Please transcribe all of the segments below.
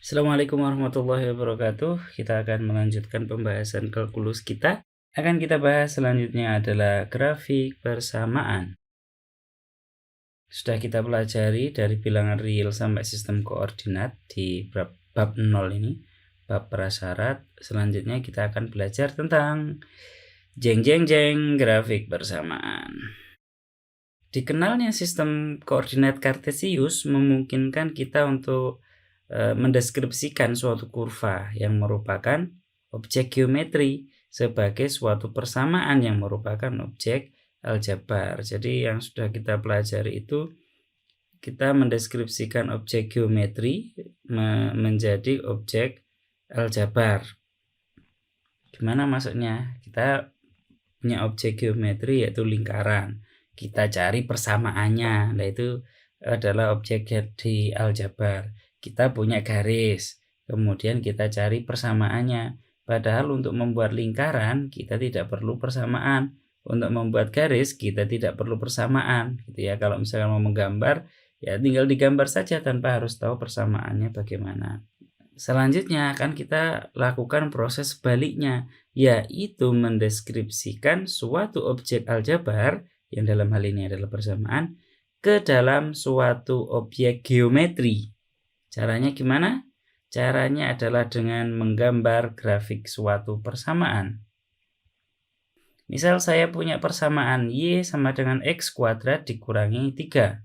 Assalamualaikum warahmatullahi wabarakatuh. Kita akan melanjutkan pembahasan kalkulus kita. Akan kita bahas selanjutnya adalah grafik persamaan. Sudah kita pelajari dari bilangan real sampai sistem koordinat di bab 0 ini, bab prasyarat. Selanjutnya kita akan belajar tentang grafik persamaan. Dikenalnya sistem koordinat kartesius memungkinkan kita untuk mendeskripsikan suatu kurva yang merupakan objek geometri sebagai suatu persamaan yang merupakan objek aljabar. Jadi yang sudah kita pelajari itu kita mendeskripsikan objek geometri menjadi objek aljabar. Gimana maksudnya? Kita punya objek geometri yaitu lingkaran. Kita cari persamaannya. Nah, itu adalah objek di aljabar. Kita punya garis, kemudian kita cari persamaannya. Padahal untuk membuat lingkaran kita tidak perlu persamaan. Untuk membuat garis kita tidak perlu persamaan, gitu ya. Kalau misalkan mau menggambar, ya tinggal digambar saja tanpa harus tahu persamaannya bagaimana. Selanjutnya akan kita lakukan proses sebaliknya, yaitu mendeskripsikan suatu objek aljabar yang dalam hal ini adalah persamaan ke dalam suatu objek geometri. Caranya gimana? Caranya adalah dengan menggambar grafik suatu persamaan. Misal saya punya persamaan Y sama dengan X kuadrat dikurangi 3.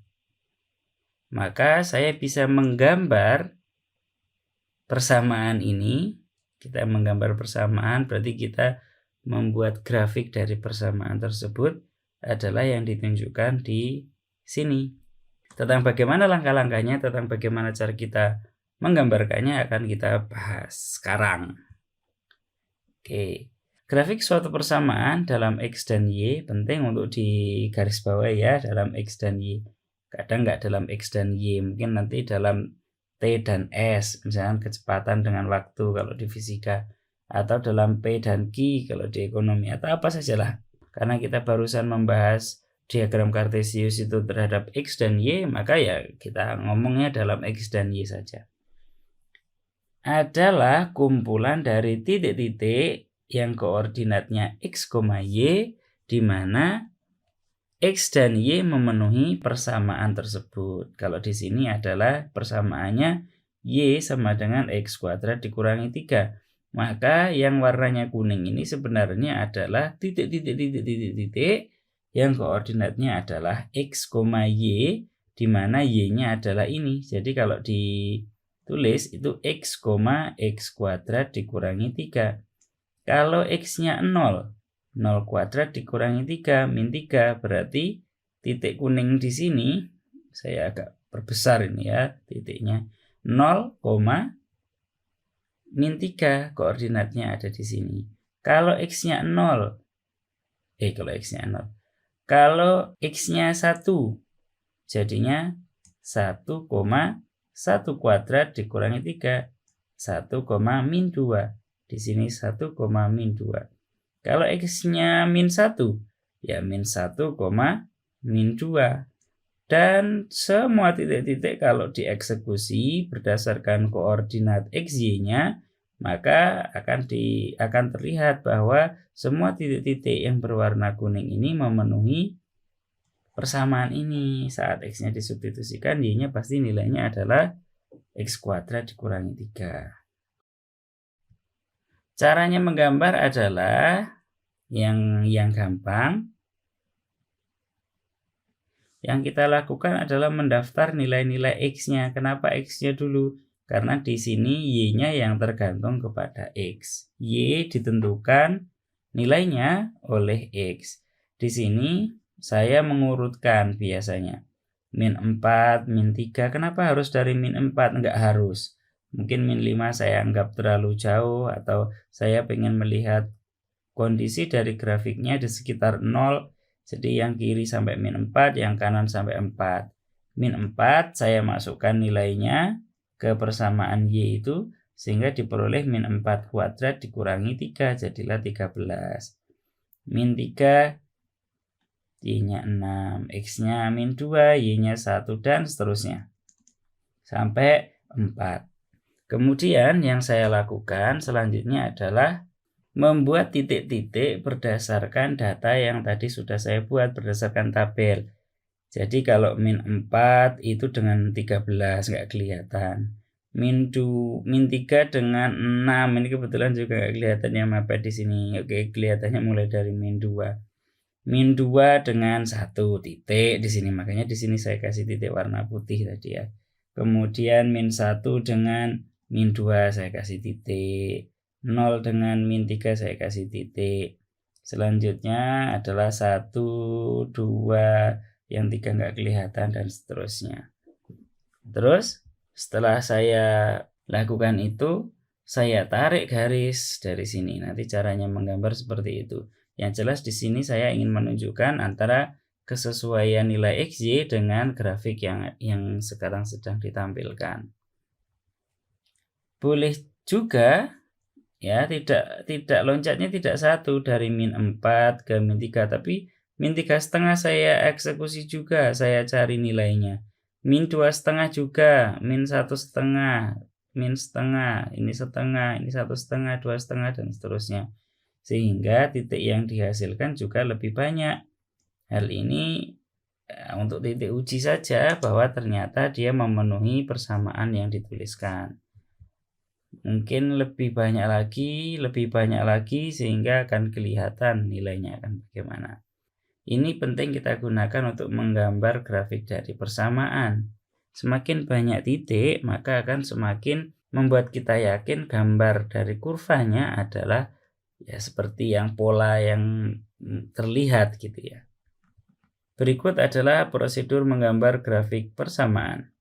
Maka saya bisa menggambar persamaan ini. Kita menggambar persamaan berarti kita membuat grafik dari persamaan tersebut adalah yang ditunjukkan di sini. Tentang bagaimana langkah-langkahnya, tentang bagaimana cara kita menggambarkannya akan kita bahas sekarang. Oke, grafik suatu persamaan dalam X dan Y penting untuk digarisbawahi ya, dalam X dan Y. Kadang nggak dalam X dan Y, mungkin nanti dalam T dan S, misalnya kecepatan dengan waktu kalau di fisika, atau dalam P dan Q kalau di ekonomi, atau apa sajalah. Karena kita barusan membahas diagram kartesius itu terhadap X dan Y, maka ya kita ngomongnya dalam X dan Y saja. Adalah kumpulan dari titik-titik yang koordinatnya X, Y, di mana X dan Y memenuhi persamaan tersebut. Kalau di sini adalah persamaannya Y sama dengan X kuadrat dikurangi 3. Maka yang warnanya kuning ini sebenarnya adalah titik-titik yang koordinatnya adalah X, Y, di mana Y-nya adalah ini. Jadi kalau ditulis itu X, X kuadrat dikurangi 3. Kalau X-nya 0 kuadrat dikurangi 3, min 3, berarti titik kuning di sini, saya agak perbesar ini ya, titiknya 0, min 3, koordinatnya ada di sini. Kalau X-nya 0, kalau X-nya 1, jadinya 1,1 kuadrat dikurangi 3, 1, min 2. Di sini 1, min 2. Kalau X-nya min 1, ya min 1, min 2. Dan semua titik-titik kalau dieksekusi berdasarkan koordinat XY-nya, maka akan terlihat bahwa semua titik-titik yang berwarna kuning ini memenuhi persamaan ini. Saat X-nya disubstitusikan, Y-nya pasti nilainya adalah X kuadrat dikurangi 3. Caranya menggambar adalah yang gampang. Yang kita lakukan adalah mendaftar nilai-nilai X-nya. Kenapa X-nya dulu? Karena di sini Y-nya yang tergantung kepada X. Y ditentukan nilainya oleh X. Di sini saya mengurutkan biasanya. Min 4, min 3. Kenapa harus dari min 4? Enggak harus. Mungkin min 5 saya anggap terlalu jauh, atau saya ingin melihat kondisi dari grafiknya di sekitar 0. Jadi yang kiri sampai min 4, yang kanan sampai 4. Min 4 saya masukkan nilainya ke persamaan Y itu, sehingga diperoleh min 4 kuadrat dikurangi 3, jadilah 13. Min 3, Y-nya 6, X-nya min 2, Y-nya 1, dan seterusnya. Sampai 4. Kemudian yang saya lakukan selanjutnya adalah membuat titik-titik berdasarkan data yang tadi sudah saya buat berdasarkan tabel. Jadi kalau min 4 itu dengan 13 nggak kelihatan. Min 3 dengan 6 ini kebetulan juga nggak kelihatan ya mapet di sini. Oke, kelihatannya mulai dari min 2. Min 2 dengan 1 titik di sini. Makanya di sini saya kasih titik warna putih tadi ya. Kemudian min 1 dengan min 2 saya kasih titik. 0 dengan min 3 saya kasih titik. Selanjutnya adalah 1, 2, yang 3 nggak kelihatan dan seterusnya. Terus setelah saya lakukan itu, saya tarik garis dari sini. Nanti caranya menggambar seperti itu. Yang jelas di sini saya ingin menunjukkan antara kesesuaian nilai XY dengan grafik yang sekarang sedang ditampilkan. Boleh juga ya tidak loncatnya tidak satu dari min 4 ke min 3, tapi min 3,5 saya eksekusi juga, saya cari nilainya. Min 2,5 juga, min 1,5, min setengah, ini 1,5, 2,5, dan seterusnya. Sehingga titik yang dihasilkan juga lebih banyak. Hal ini untuk titik uji saja bahwa ternyata dia memenuhi persamaan yang dituliskan. Mungkin lebih banyak lagi sehingga akan kelihatan nilainya akan bagaimana. Ini penting kita gunakan untuk menggambar grafik dari persamaan. Semakin banyak titik, maka akan semakin membuat kita yakin gambar dari kurvanya adalah ya seperti yang pola yang terlihat gitu ya. Berikut adalah prosedur menggambar grafik persamaan.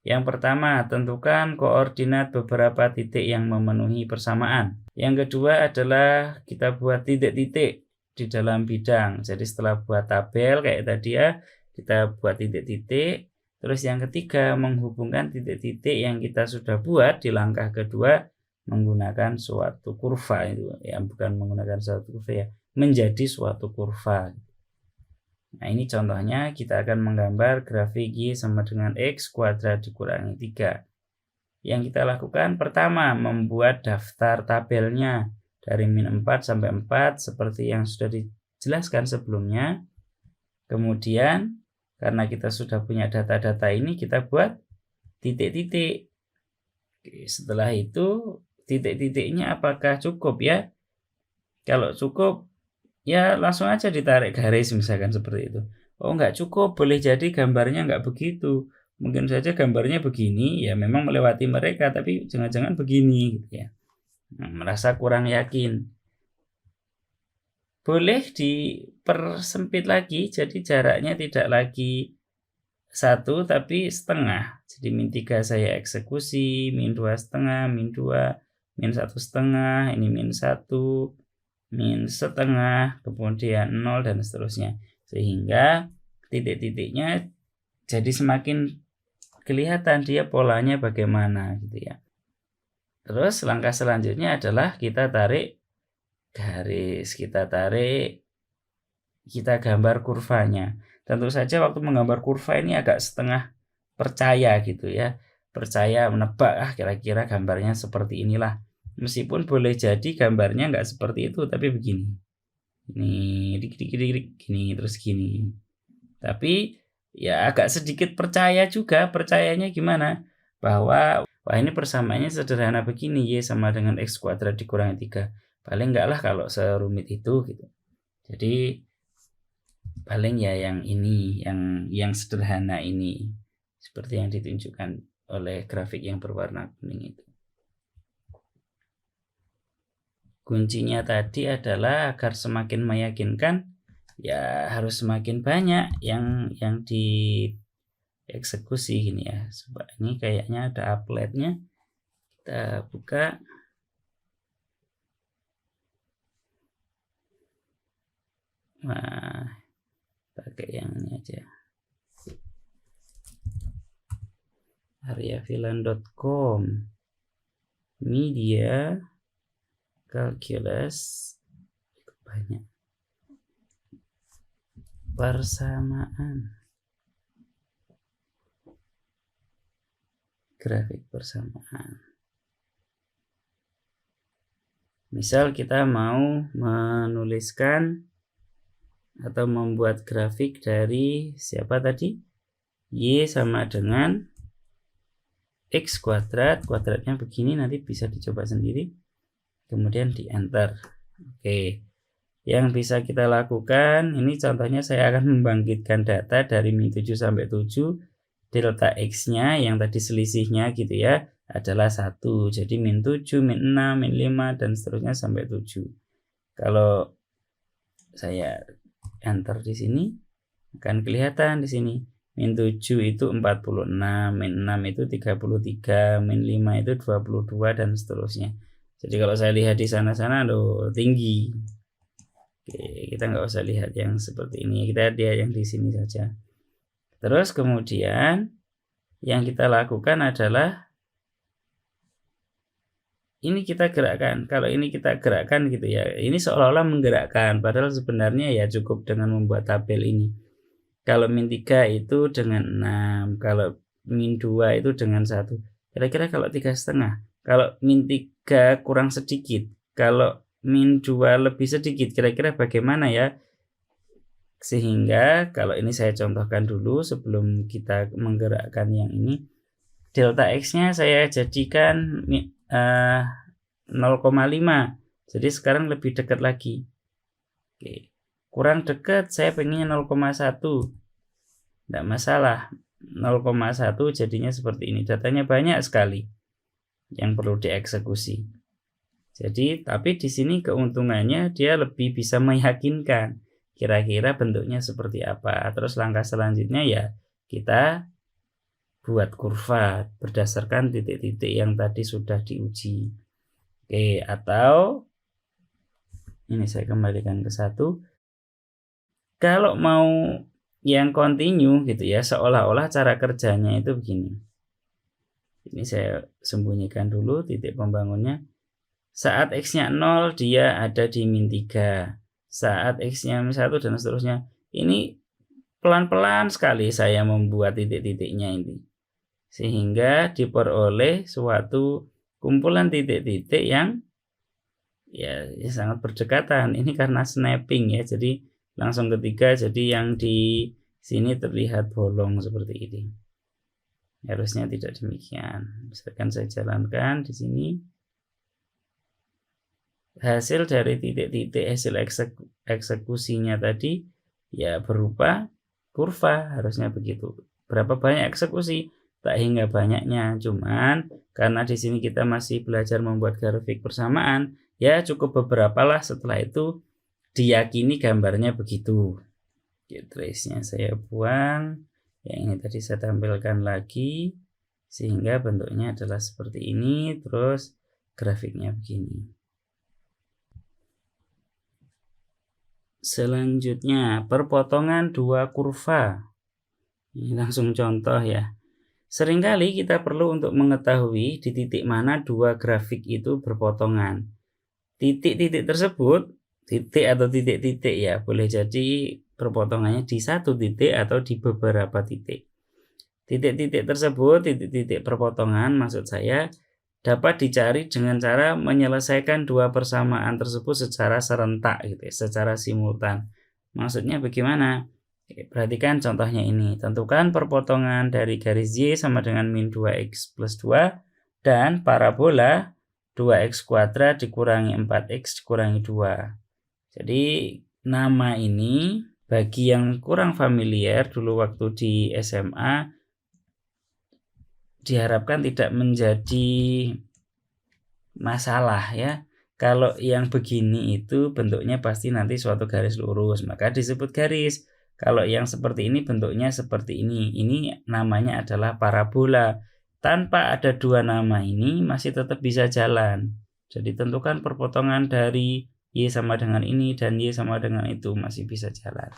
Yang pertama, tentukan koordinat beberapa titik yang memenuhi persamaan. Yang kedua adalah kita buat titik-titik di dalam bidang. Jadi setelah buat tabel kayak tadi ya, kita buat titik-titik. Terus yang ketiga, menghubungkan titik-titik yang kita sudah buat di langkah kedua menggunakan suatu kurva itu. Ya, bukan menggunakan suatu kurva ya, menjadi suatu kurva. Nah, ini contohnya kita akan menggambar grafik Y sama dengan X kuadrat dikurangi 3. Yang kita lakukan pertama, membuat daftar tabelnya dari min 4 sampai 4 seperti yang sudah dijelaskan sebelumnya. Kemudian, karena kita sudah punya data-data ini, kita buat titik-titik. Setelah itu, titik-titiknya apakah cukup ya? Kalau cukup, ya langsung aja ditarik garis misalkan seperti itu. Oh nggak cukup, boleh jadi gambarnya nggak begitu. Mungkin saja gambarnya begini, ya memang melewati mereka, tapi jangan-jangan begini gitu ya. Nah, merasa kurang yakin. Boleh dipersempit lagi, jadi jaraknya tidak lagi 1 tapi setengah. Jadi min 3 saya eksekusi, min 2,5, min 2, min 1,5, ini min 1, min setengah, kemudian 0 dan seterusnya. Sehingga titik-titiknya jadi semakin kelihatan dia polanya bagaimana gitu ya. Terus langkah selanjutnya adalah kita tarik garis, kita gambar kurvanya. Tentu saja waktu menggambar kurva ini agak setengah percaya gitu ya. Percaya menebak kira-kira gambarnya seperti inilah. Meskipun boleh jadi gambarnya nggak seperti itu, tapi begini. Ini dikit-dikit gini, terus gini. Tapi ya agak sedikit percaya juga. Percayanya gimana? Bahwa wah ini persamaannya sederhana begini, Y sama dengan X kuadrat dikurangi 3. Paling enggak lah kalau serumit itu gitu. Jadi paling ya yang ini, yang sederhana ini. Seperti yang ditunjukkan oleh grafik yang berwarna kuning itu. Kuncinya tadi adalah agar semakin meyakinkan, ya harus semakin banyak yang dieksekusi gini ya. Coba ini kayaknya ada appletnya. Kita buka. Nah, pakai yang ini aja. aryafilan.com media calculus banyak persamaan grafik persamaan. Misal kita mau menuliskan atau membuat grafik dari siapa tadi? Y sama dengan X kuadrat, kuadratnya begini, nanti bisa dicoba sendiri. Kemudian di enter. Oke. Yang bisa kita lakukan, ini contohnya saya akan membangkitkan data dari min 7 sampai 7. Delta X-nya yang tadi selisihnya gitu ya, adalah 1. Jadi min 7, min 6, min 5, dan seterusnya sampai 7. Kalau saya enter di sini, akan kelihatan di sini. Min 7 itu 46, min 6 itu 33, min 5 itu 22, dan seterusnya. Jadi kalau saya lihat di sana-sana, loh, tinggi. Oke, kita nggak usah lihat yang seperti ini, kita lihat yang di sini saja. Terus kemudian yang kita lakukan adalah ini kita gerakkan. Kalau ini kita gerakkan gitu ya, ini seolah-olah menggerakkan, padahal sebenarnya ya cukup dengan membuat tabel ini. Kalau min 3 itu dengan 6, kalau min 2 itu dengan 1. Kira-kira kalau 3,5, kalau min 3 kurang sedikit, kalau min 2 lebih sedikit, kira-kira bagaimana ya? Sehingga kalau ini saya contohkan dulu sebelum kita menggerakkan yang ini. Delta X-nya saya jadikan 0,5. Jadi sekarang lebih dekat lagi. Oke. Kurang dekat, saya pengennya 0,1. Tidak masalah. 0,1 jadinya seperti ini. Datanya banyak sekali yang perlu dieksekusi. Jadi, tapi di sini keuntungannya dia lebih bisa meyakinkan kira-kira bentuknya seperti apa. Terus langkah selanjutnya ya kita buat kurva berdasarkan titik-titik yang tadi sudah diuji. Oke, atau ini saya kembalikan ke 1. Kalau mau yang continue gitu ya, seolah-olah cara kerjanya itu begini. Ini saya sembunyikan dulu titik pembangunnya. Saat X-nya 0, dia ada di min 3. Saat X-nya min 1 dan seterusnya. Ini pelan-pelan sekali saya membuat titik-titiknya ini. Sehingga diperoleh suatu kumpulan titik-titik yang ya sangat berdekatan. Ini karena snapping ya, jadi langsung ketiga, jadi yang di sini terlihat bolong seperti ini. Harusnya tidak demikian. Misalkan saya jalankan di sini. Hasil dari titik-titik hasil eksekusinya tadi ya berupa kurva, harusnya begitu. Berapa banyak eksekusi? Tak hingga banyaknya, cuman karena di sini kita masih belajar membuat grafik persamaan, ya cukup beberapa lah, setelah itu diyakini gambarnya begitu. Trace-nya saya buang, yang ini tadi saya tampilkan lagi, sehingga bentuknya adalah seperti ini, terus grafiknya begini. Selanjutnya, perpotongan dua kurva. Ini langsung contoh ya. Seringkali kita perlu untuk mengetahui di titik mana dua grafik itu berpotongan. Titik-titik tersebut, titik atau titik-titik ya, boleh jadi perpotongannya di satu titik atau di beberapa titik. Titik-titik tersebut, titik-titik perpotongan maksud saya, dapat dicari dengan cara menyelesaikan dua persamaan tersebut secara serentak gitu ya, secara simultan. Maksudnya bagaimana? Perhatikan contohnya ini. Tentukan perpotongan dari garis Y sama dengan min 2x plus 2 dan parabola 2x kuadrat dikurangi 4x dikurangi 2. Jadi nama ini bagi yang kurang familiar dulu waktu di SMA diharapkan tidak menjadi masalah ya. Kalau yang begini itu bentuknya pasti nanti suatu garis lurus, maka disebut garis. Kalau yang seperti ini bentuknya seperti ini. Ini namanya adalah parabola. Tanpa ada dua nama ini masih tetap bisa jalan. Jadi tentukan perpotongan dari Y sama dengan ini dan Y sama dengan itu, masih bisa jalan.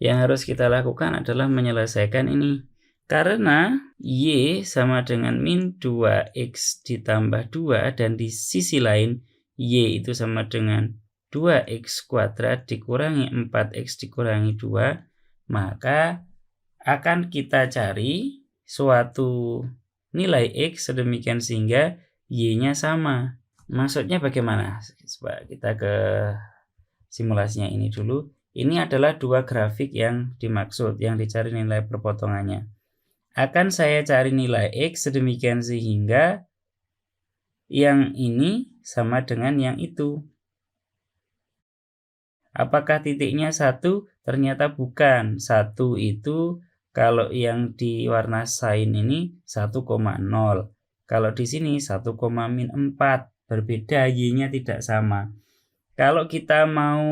Yang harus kita lakukan adalah menyelesaikan ini. Karena Y sama dengan min 2x ditambah 2 dan di sisi lain Y itu sama dengan 2x kuadrat dikurangi 4x dikurangi 2, maka akan kita cari suatu nilai x sedemikian sehingga Y-nya sama. Maksudnya bagaimana? Coba kita ke simulasinya ini dulu. Ini adalah dua grafik yang dimaksud, yang dicari nilai perpotongannya. Akan saya cari nilai X sedemikian sehingga yang ini sama dengan yang itu. Apakah titiknya 1? Ternyata bukan. 1 itu kalau yang di warna sign ini 1,0. Kalau di sini 1,-4. Berbeda, Y-nya tidak sama. Kalau kita mau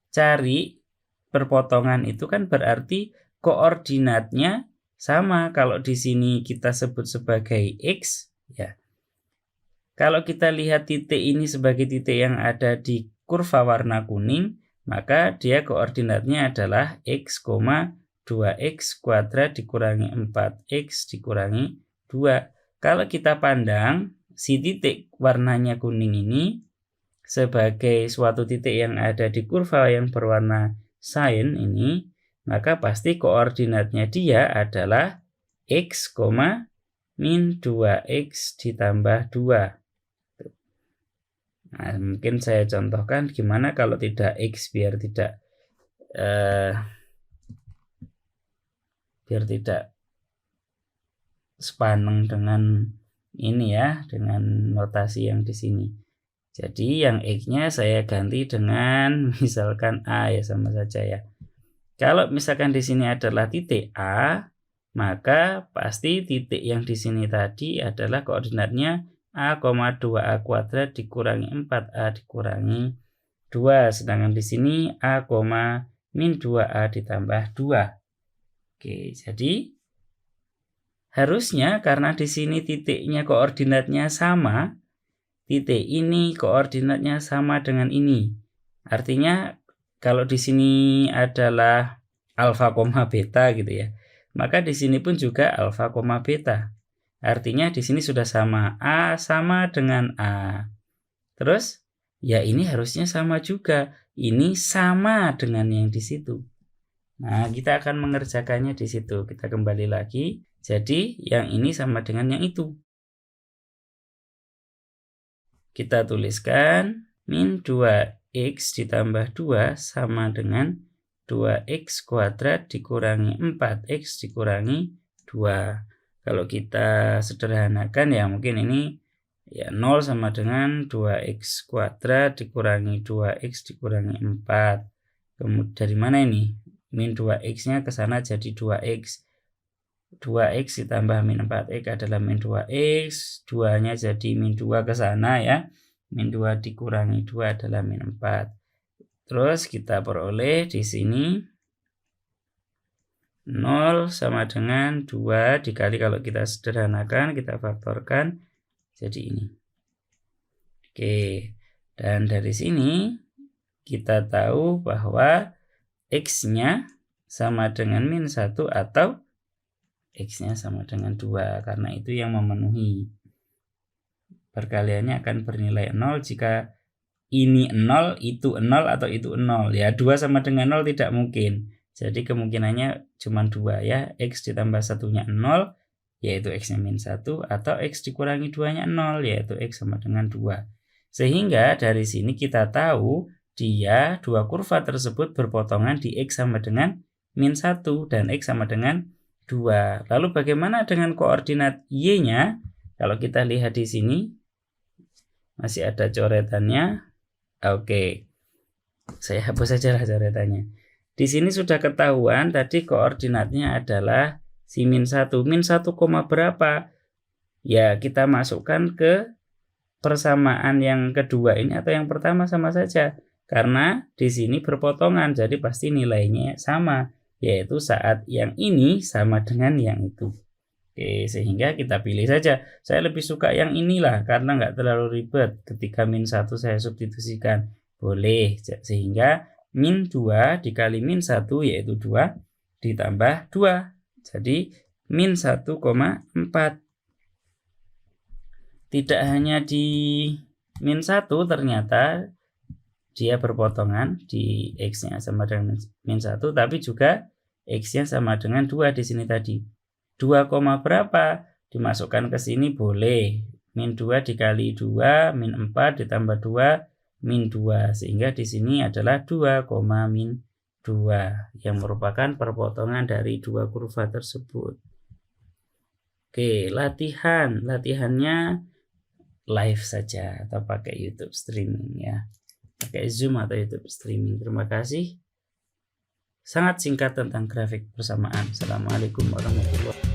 cari perpotongan itu kan berarti koordinatnya sama. Kalau di sini kita sebut sebagai X, ya. Kalau kita lihat titik ini sebagai titik yang ada di kurva warna kuning, maka dia koordinatnya adalah X, 2X kuadrat dikurangi 4X dikurangi 2. Kalau kita pandang si titik warnanya kuning ini sebagai suatu titik yang ada di kurva yang berwarna sign ini, maka pasti koordinatnya dia adalah X, min 2X ditambah 2. Nah, mungkin saya contohkan gimana kalau tidak X biar tidak sepaneng dengan ini ya, dengan notasi yang di sini. Jadi yang X-nya saya ganti dengan misalkan A ya, sama saja ya. Kalau misalkan di sini adalah titik A, maka pasti titik yang di sini tadi adalah koordinatnya A, 2A kuadrat dikurangi 4A dikurangi 2. Sedangkan di sini A, min 2A ditambah 2. Oke, jadi harusnya karena di sini titiknya koordinatnya sama, titik ini koordinatnya sama dengan ini. Artinya kalau di sini adalah alfa, beta gitu ya, maka di sini pun juga alfa, beta. Artinya di sini sudah sama, A sama dengan A. Terus ya ini harusnya sama juga. Ini sama dengan yang di situ. Nah, kita akan mengerjakannya di situ. Kita kembali lagi. Jadi yang ini sama dengan yang itu. Kita tuliskan min 2X ditambah 2 sama dengan 2X kuadrat dikurangi 4X dikurangi 2. Kalau kita sederhanakan ya mungkin ini ya 0 sama dengan 2X kuadrat dikurangi 2X dikurangi 4. Kemudian dari mana ini? Min 2X-nya ke sana jadi 2X. 2X ditambah min 4X adalah min 2X. 2-nya jadi min 2 ke sana ya. Min 2 dikurangi 2 adalah min 4. Terus kita peroleh di sini 0 sama dengan 2 dikali, kalau kita sederhanakan, kita faktorkan, jadi ini. Oke, dan dari sini kita tahu bahwa X-nya sama dengan min 1 atau X-nya sama dengan 2, karena itu yang memenuhi. Perkaliannya akan bernilai 0 jika ini 0, itu 0, atau itu 0. Ya, 2 sama dengan 0 tidak mungkin. Jadi kemungkinannya cuma 2 ya. X ditambah 1-nya 0, yaitu X-nya min 1, atau X dikurangi 2-nya 0, yaitu X sama dengan 2. Sehingga dari sini kita tahu dia dua kurva tersebut berpotongan di X sama dengan min 1 dan X sama dengan 2. Lalu bagaimana dengan koordinat Y-nya? Kalau kita lihat di sini masih ada coretannya. Oke. Saya hapus saja lah coretannya. Di sini sudah ketahuan tadi koordinatnya adalah si min 1. Min 1, berapa? Ya, kita masukkan ke persamaan yang kedua ini atau yang pertama sama saja. Karena di sini berpotongan, jadi pasti nilainya sama, yaitu saat yang ini sama dengan yang itu. Oke, sehingga kita pilih saja. Saya lebih suka yang inilah karena nggak terlalu ribet. Ketika min 1 saya substitusikan. Boleh, sehingga min 2 dikali min 1 yaitu 2 ditambah 2. Jadi min 1,4. Tidak hanya di min 1 ternyata dia berpotongan di X-nya sama dengan min 1, tapi juga X-nya sama dengan 2 di sini tadi. 2, berapa? Dimasukkan ke sini boleh. min 2 dikali 2, min 4 ditambah 2, min 2. Sehingga di sini adalah 2, min 2 yang merupakan perpotongan dari dua kurva tersebut. Oke, latihannya live saja atau pakai YouTube streaming ya. Pakai Zoom atau YouTube streaming. Terima kasih. Sangat singkat tentang grafik persamaan. Assalamualaikum warahmatullahi wabarakatuh.